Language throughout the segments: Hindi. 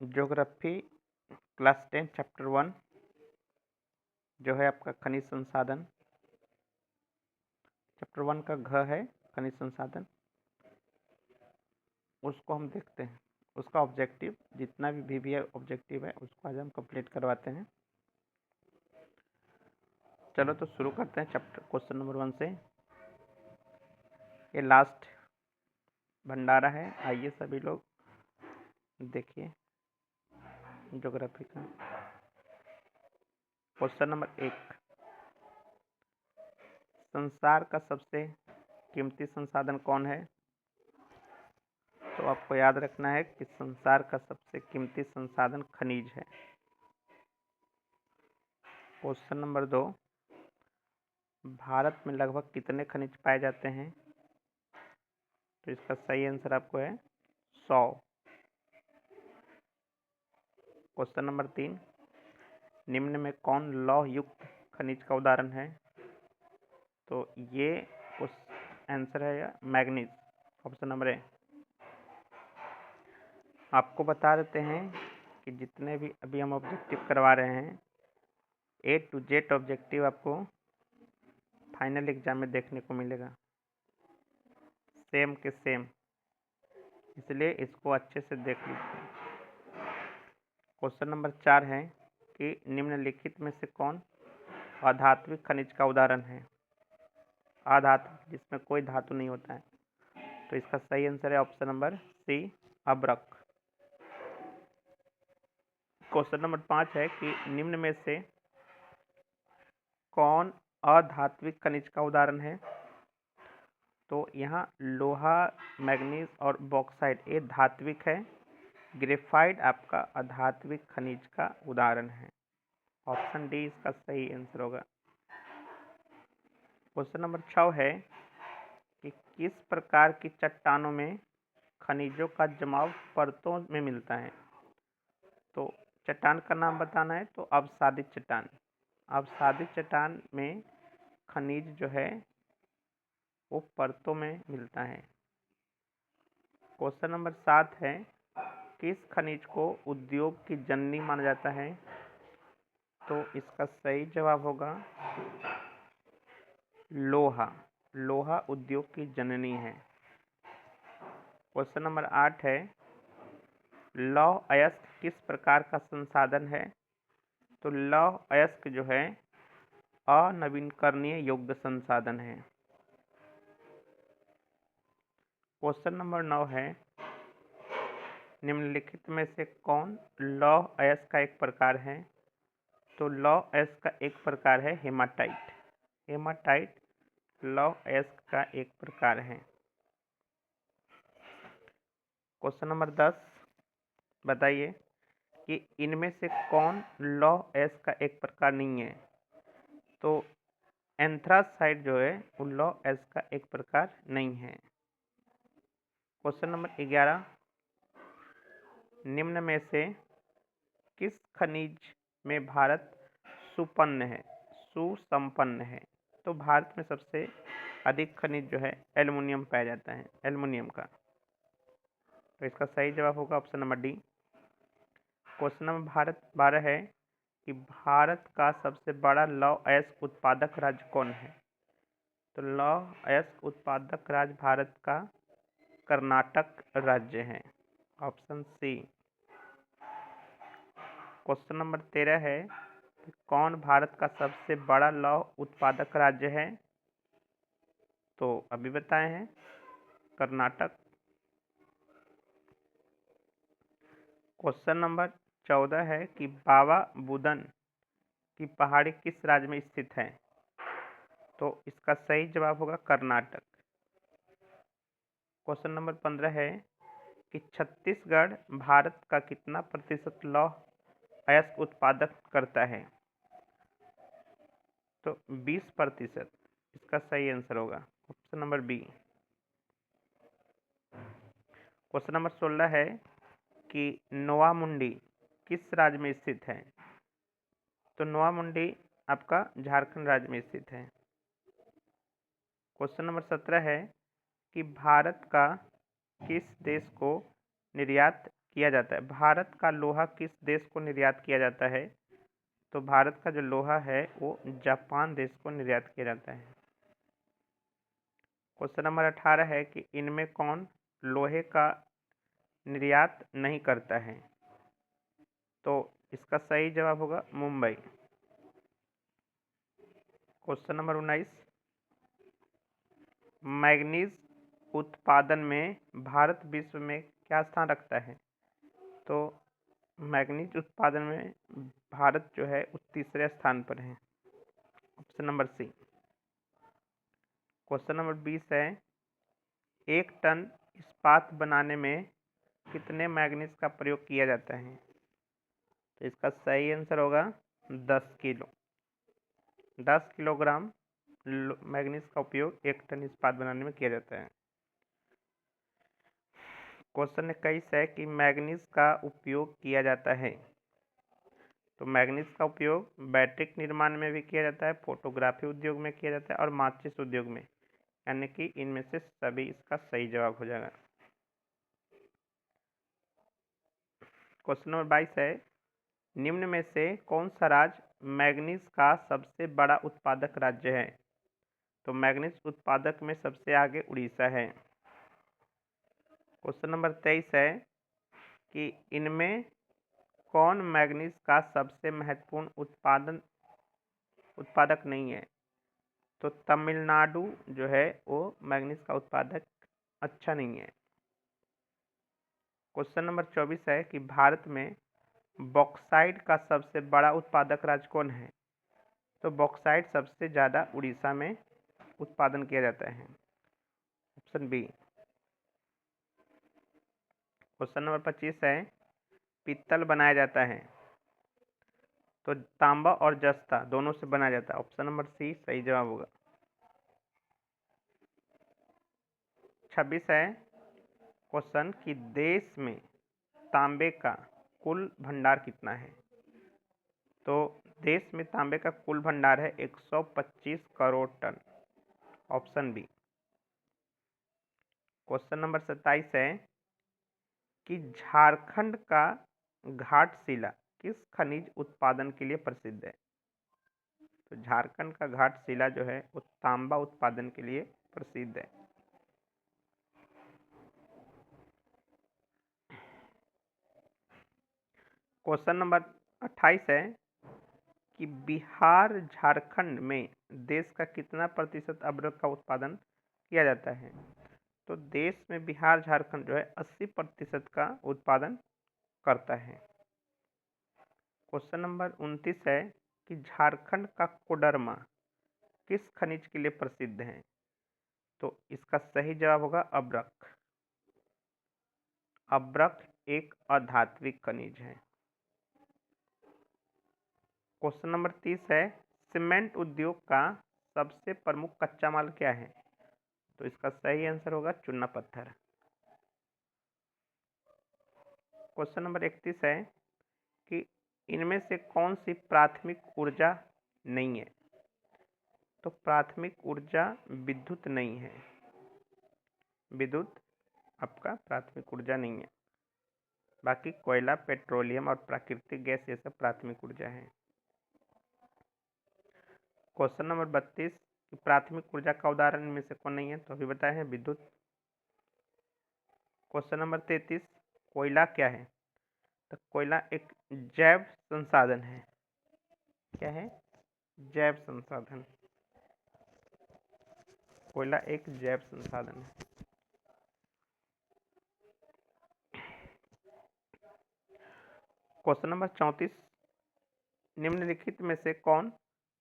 ज्योग्राफी क्लास 10 चैप्टर 1 जो है आपका खनिज संसाधन। चैप्टर 1 का घ है खनिज संसाधन। उसको हम देखते हैं, उसका ऑब्जेक्टिव जितना भी ऑब्जेक्टिव है उसको आज हम कंप्लीट करवाते हैं। चलो तो शुरू करते हैं चैप्टर क्वेश्चन नंबर 1 से। ये लास्ट भंडारा है, आइए सभी लोग देखिए ज्योग्राफी का। क्वेश्चन नंबर 1, संसार का सबसे कीमती संसाधन कौन है? तो आपको याद रखना है कि संसार का सबसे कीमती संसाधन खनिज है। क्वेश्चन नंबर 2, भारत में लगभग कितने खनिज पाए जाते हैं? तो इसका सही आंसर आपको है 100। क्वेश्चन नंबर 3, निम्न में कौन लौह युक्त खनिज का उदाहरण है? तो ये उस आंसर है मैग्नीज, ऑप्शन नंबर ए। आपको बता देते हैं कि जितने भी अभी हम ऑब्जेक्टिव करवा रहे हैं A to Z ऑब्जेक्टिव आपको फाइनल एग्जाम में देखने को मिलेगा, सेम के सेम, इसलिए इसको अच्छे से देख लीजिए। क्वेश्चन नंबर 4 है कि निम्नलिखित में से कौन अधात्विक खनिज का उदाहरण है? अधात्विक जिसमें कोई धातु नहीं होता है, तो इसका सही आंसर है ऑप्शन नंबर सी, अब्रक। क्वेश्चन नंबर 5 है कि निम्न में से कौन अधात्विक खनिज का उदाहरण है? तो यहाँ लोहा, मैग्नीज और बॉक्साइट ये धात्विक है, ग्रेफाइट आपका अधात्विक खनिज का उदाहरण है। ऑप्शन डी इसका सही आंसर होगा। क्वेश्चन नंबर 6 है कि किस प्रकार की चट्टानों में खनिजों का जमाव परतों में मिलता है? तो चट्टान का नाम बताना है, तो अवसादित चट्टान। अवसादित चट्टान में खनिज जो है वो परतों में मिलता है। क्वेश्चन नंबर 7 है, किस खनिज को उद्योग की जननी माना जाता है? तो इसका सही जवाब होगा लोहा। लोहा उद्योग की जननी है। क्वेश्चन नंबर 8 है, लौह अयस्क किस प्रकार का संसाधन है? तो लौह अयस्क जो है अनवीनकरणीय योग्य संसाधन है। क्वेश्चन नंबर 9 है, निम्नलिखित में से कौन लौह अयस्क का एक प्रकार है? तो लौह अयस्क का एक प्रकार है हेमाटाइट। हेमाटाइट लौह अयस्क का एक प्रकार है। क्वेश्चन नंबर 10, बताइए कि इनमें से कौन लौह अयस्क का एक प्रकार नहीं है? तो एंथ्रासाइट जो है वो लौह अयस्क का एक प्रकार नहीं है। क्वेश्चन नंबर 11, निम्न में से किस खनिज में भारत सुसंपन्न है? तो भारत में सबसे अधिक खनिज जो है एल्युमिनियम पाया जाता है, एल्युमिनियम का, तो इसका सही जवाब होगा option number D. Question number 12 है कि भारत का सबसे बड़ा लौह अयस्क उत्पादक राज्य कौन है? तो लौह अयस्क उत्पादक राज्य भारत का कर्नाटक राज्य है, ऑप्शन सी। क्वेश्चन नंबर 13 है कि कौन भारत का सबसे बड़ा लौह उत्पादक राज्य है? तो अभी बताए हैं कर्नाटक। क्वेश्चन नंबर 14 है कि बाबा बुदन की पहाड़ी किस राज्य में स्थित है? तो इसका सही जवाब होगा कर्नाटक। क्वेश्चन नंबर 15 है कि छत्तीसगढ़ भारत का कितना प्रतिशत लौह अयस्क उत्पादन करता है? तो 20%, इसका सही आंसर होगा option number B. Question number 16 है कि नोवामुंडी किस राज्य में स्थित है? तो नोवामुंडी आपका झारखंड राज्य में स्थित है। क्वेश्चन नंबर 17 है कि भारत का किस देश को निर्यात किया जाता है। भारत का लोहा किस देश को निर्यात किया जाता है? तो भारत का जो लोहा है वो जापान देश को निर्यात किया जाता है। क्वेश्चन नंबर 18 है कि इनमें कौन लोहे का निर्यात नहीं करता है? तो इसका सही जवाब होगा मुंबई। क्वेश्चन नंबर 19, मैग्नीज उत्पादन में भारत विश्व में क्या स्थान रखता है? तो मैग्नीज उत्पादन में भारत जो है वो तीसरे स्थान पर है, option number C. Question number 20 है, 1 टन इस्पात बनाने में कितने मैग्नीज का प्रयोग किया जाता है? तो इसका सही आंसर होगा 10 किलो। 10 किलोग्राम मैग्नीज का उपयोग 1 टन इस्पात बनाने में किया जाता है। क्वेश्चन 21 है कि मैग्नीज का उपयोग किया जाता है। तो मैग्नीज का उपयोग बैटरी निर्माण में भी किया जाता है, फोटोग्राफी उद्योग में किया जाता है और माचिस उद्योग में, यानी कि इनमें से सभी इसका सही जवाब हो जाएगा। क्वेश्चन नंबर 22 है, निम्न में से कौन सा राज्य मैग्नीज का सबसे बड़ा उत्पादक राज्य है? तो मैग्नीज उत्पादक में सबसे आगे उड़ीसा है। क्वेश्चन नंबर 23 है कि इनमें कौन मैग्नीज का सबसे महत्वपूर्ण उत्पादक नहीं है? तो तमिलनाडु जो है वो मैग्नीज का उत्पादक अच्छा नहीं है। क्वेश्चन नंबर 24 है कि भारत में बॉक्साइट का सबसे बड़ा उत्पादक राज्य कौन है? तो बॉक्साइट सबसे ज़्यादा उड़ीसा में उत्पादन किया जाता है, ऑप्शन बी। क्वेश्चन नंबर 25 है, पीतल बनाया जाता है तो तांबा और जस्ता दोनों से बनाया जाता है, ऑप्शन नंबर सी सही जवाब होगा। 26 है क्वेश्चन कि देश में तांबे का कुल भंडार कितना है? तो देश में तांबे का कुल भंडार है 125 crore ton, option B. Question number 27 है कि झारखंड का घाटशिला किस खनिज उत्पादन के लिए प्रसिद्ध है? तो झारखंड का घाटशिला जो है वो तांबा उत्पादन के लिए प्रसिद्ध है। क्वेश्चन नंबर 28 है कि बिहार झारखंड में देश का कितना प्रतिशत अदरक का उत्पादन किया जाता है? तो देश में बिहार झारखंड जो है 80% का उत्पादन करता है। क्वेश्चन नंबर 29 है कि झारखंड का कोडरमा किस खनिज के लिए प्रसिद्ध है? तो इसका सही जवाब होगा अब्रक। अब्रक एक अधात्विक खनिज है। क्वेश्चन नंबर 30 है, सीमेंट उद्योग का सबसे प्रमुख कच्चा माल क्या है? तो इसका सही आंसर होगा चूना पत्थर। क्वेश्चन नंबर 31 है कि इनमें से कौन सी प्राथमिक ऊर्जा नहीं है? तो प्राथमिक ऊर्जा विद्युत नहीं है, विद्युत आपका प्राथमिक ऊर्जा नहीं है। बाकी कोयला, पेट्रोलियम और प्राकृतिक गैस ये सब प्राथमिक ऊर्जा है। क्वेश्चन नंबर 32 कि प्राथमिक ऊर्जा का उदाहरण इनमें से कौन नहीं है? तो अभी बताए हैं विद्युत। क्वेश्चन नंबर 33, कोयला क्या है? तो कोयला एक जैव संसाधन है। क्या है? जैव संसाधन। कोयला एक जैव संसाधन है। क्वेश्चन नंबर 34, निम्नलिखित में से कौन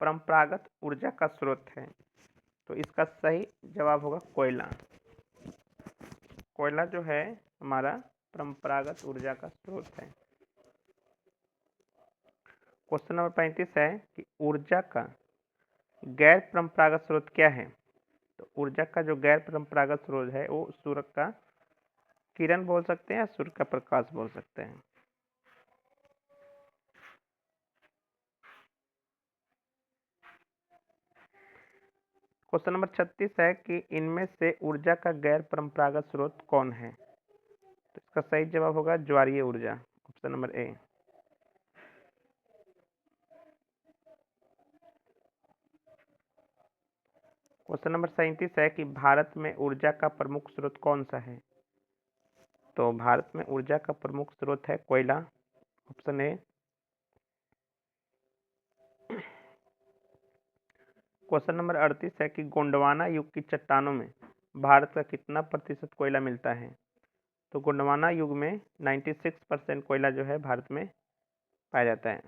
परंपरागत ऊर्जा का स्रोत है? तो इसका सही जवाब होगा कोयला। कोयला जो है हमारा परंपरागत ऊर्जा का स्रोत है। क्वेश्चन नंबर 35 है कि ऊर्जा का गैर परंपरागत स्रोत क्या है? तो ऊर्जा का जो गैर परंपरागत स्रोत है वो सूर्य का किरण बोल सकते हैं या सूर्य का प्रकाश बोल सकते हैं। क्वेश्चन नंबर 36 है कि इनमें से ऊर्जा का गैर परंपरागत स्रोत कौन है? तो इसका सही जवाब होगा ज्वारीय ऊर्जा, option number A. Question number 37 है कि भारत में ऊर्जा का प्रमुख स्रोत कौन सा है। तो भारत में ऊर्जा का प्रमुख स्रोत है कोयला, ऑप्शन ए। क्वेश्चन नंबर 38 है कि गोंडवाना युग की चट्टानों में भारत का कितना प्रतिशत कोयला मिलता है। तो गोंडवाना युग में 96% कोयला जो है भारत में पाया जाता है।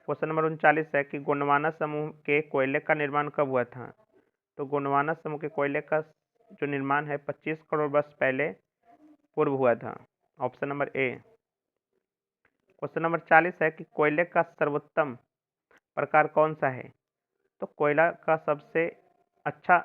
क्वेश्चन नंबर 39 है कि गोंडवाना समूह के कोयले का निर्माण कब हुआ था। तो गोंडवाना समूह के कोयले का जो निर्माण है 25 करोड़ वर्ष पहले पूर्व हुआ था, option number A. Question number 40 है कि कोयले का सर्वोत्तम प्रकार कौन सा है। तो कोयला का सबसे अच्छा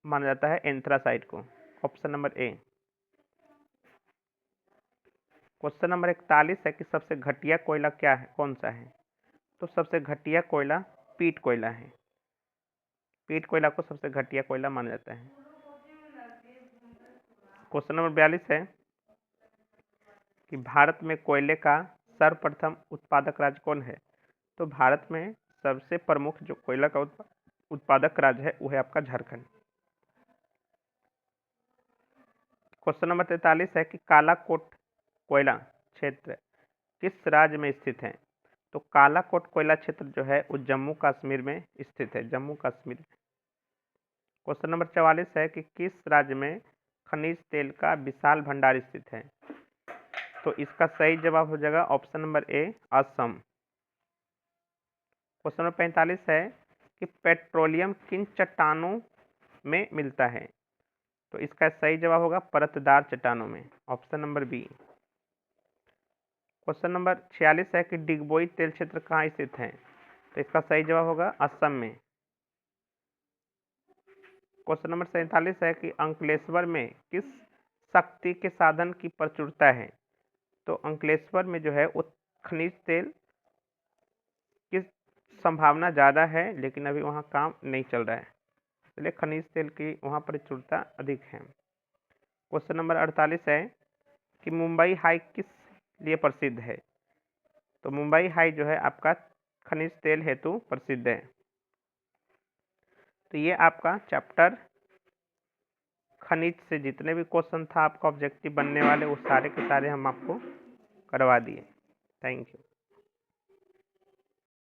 माना जाता है एंथ्रासाइट को, option number A. Question number 41 है कि सबसे घटिया कोयला क्या है, कौन सा है। तो सबसे घटिया कोयला पीट कोयला है। पीट कोयला को सबसे घटिया कोयला माना जाता है। क्वेश्चन नंबर 42 है कि भारत में कोयले का सर्वप्रथम उत्पादक राज्य कौन है। तो भारत में सबसे प्रमुख जो कोयला का उत्पादक राज्य है वो है आपका झारखंड। क्वेश्चन नंबर 43 है कि कालाकोट कोयला क्षेत्र किस राज्य में स्थित है। तो कालाकोट कोयला क्षेत्र जो है वो जम्मू कश्मीर में स्थित है, जम्मू कश्मीर में। क्वेश्चन नंबर 44 है कि किस राज्य में खनिज तेल का विशाल भंडार स्थित है। तो इसका सही जवाब हो जाएगा option number A, Assam. Question number 45 है कि पेट्रोलियम किन चट्टानों में मिलता है। तो इसका सही जवाब होगा परतदार चट्टानों में, option number B. Question number 46 है कि डिगबोई तेल क्षेत्र कहाँ स्थित है। तो इसका सही जवाब होगा असम में। क्वेश्चन नंबर 47 है कि अंकलेश्वर में किस शक्ति के साधन की प्रचुरता है। तो अंकलेश्वर में जो है वो खनिज तेल की संभावना ज़्यादा है, लेकिन अभी वहाँ काम नहीं चल रहा है, इसलिए खनिज तेल की वहाँ प्रचुरता अधिक है। क्वेश्चन नंबर 48 है कि मुंबई हाई किस लिए प्रसिद्ध है। तो मुंबई हाई जो है आपका खनिज तेल हेतु प्रसिद्ध है। तो ये आपका चैप्टर खनिज से जितने भी क्वेश्चन था आपका ऑब्जेक्टिव बनने वाले वो सारे के सारे हम आपको करवा दिए। Thank you.